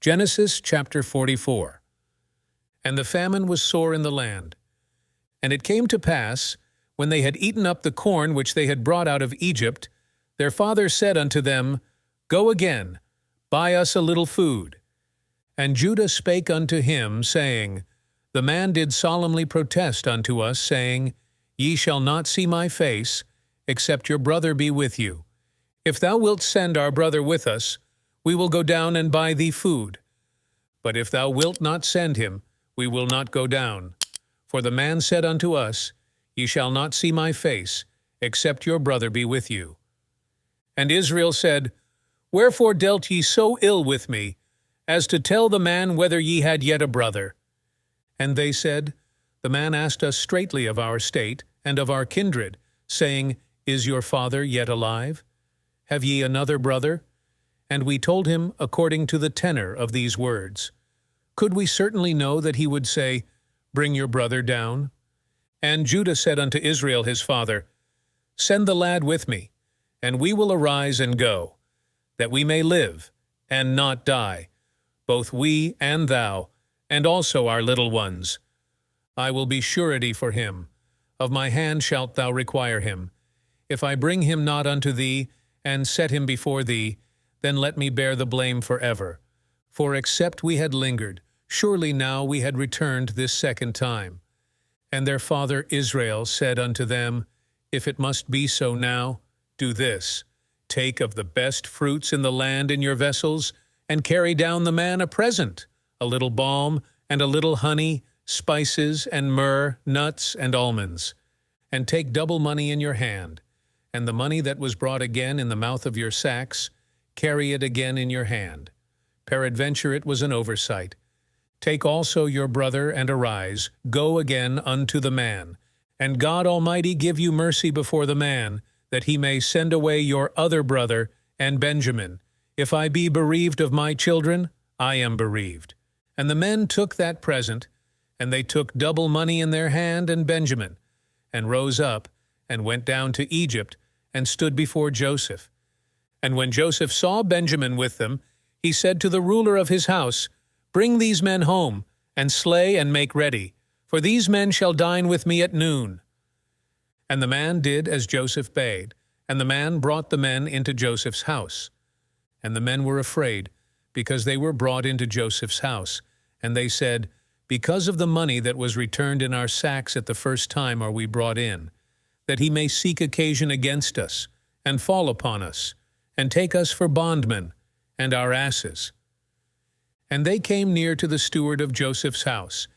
Genesis chapter 44. And the famine was sore in the land. And it came to pass, when they had eaten up the corn which they had brought out of Egypt, their father said unto them, Go again, buy us a little food. And Judah spake unto him, saying, The man did solemnly protest unto us, saying, Ye shall not see my face, except your brother be with you. If thou wilt send our brother with us, we will go down and buy thee food. But if thou wilt not send him, we will not go down. For the man said unto us, Ye shall not see my face, except your brother be with you. And Israel said, Wherefore dealt ye so ill with me, as to tell the man whether ye had yet a brother? And they said, The man asked us straitly of our state, and of our kindred, saying, Is your father yet alive? Have ye another brother? And we told him according to the tenor of these words. Could we certainly know that he would say, Bring your brother down? And Judah said unto Israel his father, Send the lad with me, and we will arise and go, that we may live, and not die, both we and thou, and also our little ones. I will be surety for him. Of my hand shalt thou require him. If I bring him not unto thee, and set him before thee, then let me bear the blame forever. For except we had lingered, surely now we had returned this second time. And their father Israel said unto them, If it must be so now, do this. Take of the best fruits in the land in your vessels, and carry down the man a present, a little balm, and a little honey, spices, and myrrh, nuts, and almonds. And take double money in your hand, and the money that was brought again in the mouth of your sacks, carry it again in your hand. Peradventure it was an oversight. Take also your brother, and arise, go again unto the man. And God Almighty give you mercy before the man, that he may send away your other brother, and Benjamin. If I be bereaved of my children, I am bereaved. And the men took that present, and they took double money in their hand and Benjamin, and rose up, and went down to Egypt, and stood before Joseph. And when Joseph saw Benjamin with them, he said to the ruler of his house, Bring these men home, and slay and make ready, for these men shall dine with me at noon. And the man did as Joseph bade, and the man brought the men into Joseph's house. And the men were afraid, because they were brought into Joseph's house. And they said, Because of the money that was returned in our sacks at the first time are we brought in, that he may seek occasion against us, and fall upon us, and take us for bondmen, and our asses. And they came near to the steward of Joseph's house,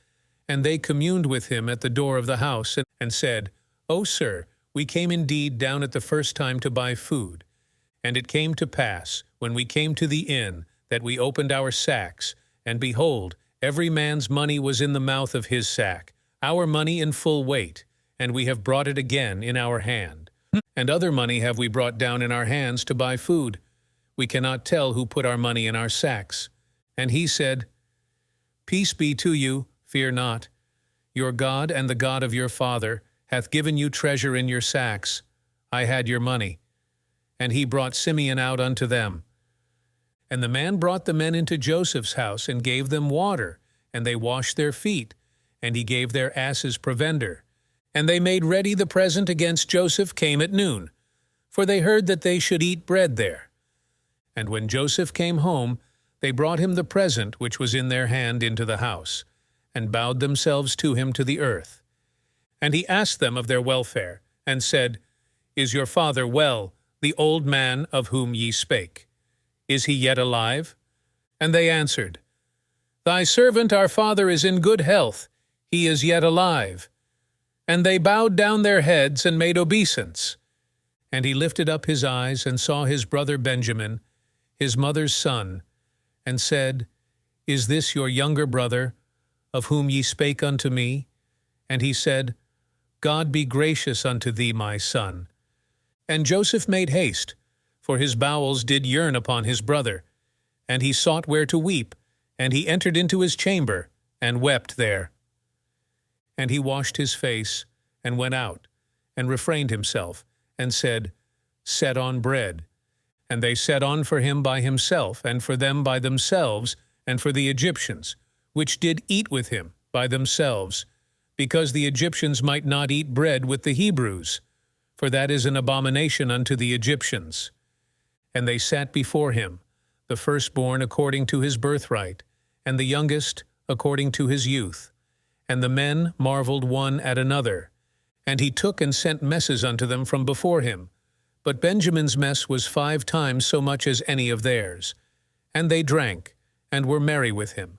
and they communed with him at the door of the house, and said, O sir, we came indeed down at the first time to buy food. And it came to pass, when we came to the inn, that we opened our sacks, and behold, every man's money was in the mouth of his sack, our money in full weight, and we have brought it again in our hand. And other money have we brought down in our hands to buy food. We cannot tell who put our money in our sacks. And he said, Peace be to you, fear not. Your God and the God of your father hath given you treasure in your sacks. I had your money. And he brought Simeon out unto them. And the man brought the men into Joseph's house, and gave them water, and they washed their feet, and he gave their asses provender. And they made ready the present against Joseph came at noon, for they heard that they should eat bread there. And when Joseph came home, they brought him the present which was in their hand into the house, and bowed themselves to him to the earth. And he asked them of their welfare, and said, Is your father well, the old man of whom ye spake? Is he yet alive? And they answered, Thy servant our father is in good health, he is yet alive. And they bowed down their heads and made obeisance. And he lifted up his eyes and saw his brother Benjamin, his mother's son, and said, Is this your younger brother, of whom ye spake unto me? And he said, God be gracious unto thee, my son. And Joseph made haste, for his bowels did yearn upon his brother. And he sought where to weep, and he entered into his chamber, and wept there. And he washed his face, and went out, and refrained himself, and said, Set on bread. And they set on for him by himself, and for them by themselves, and for the Egyptians, which did eat with him by themselves, because the Egyptians might not eat bread with the Hebrews, for that is an abomination unto the Egyptians. And they sat before him, the firstborn according to his birthright, and the youngest according to his youth. And the men marveled one at another. And he took and sent messes unto them from before him. But Benjamin's mess was 5 times so much as any of theirs. And they drank, and were merry with him.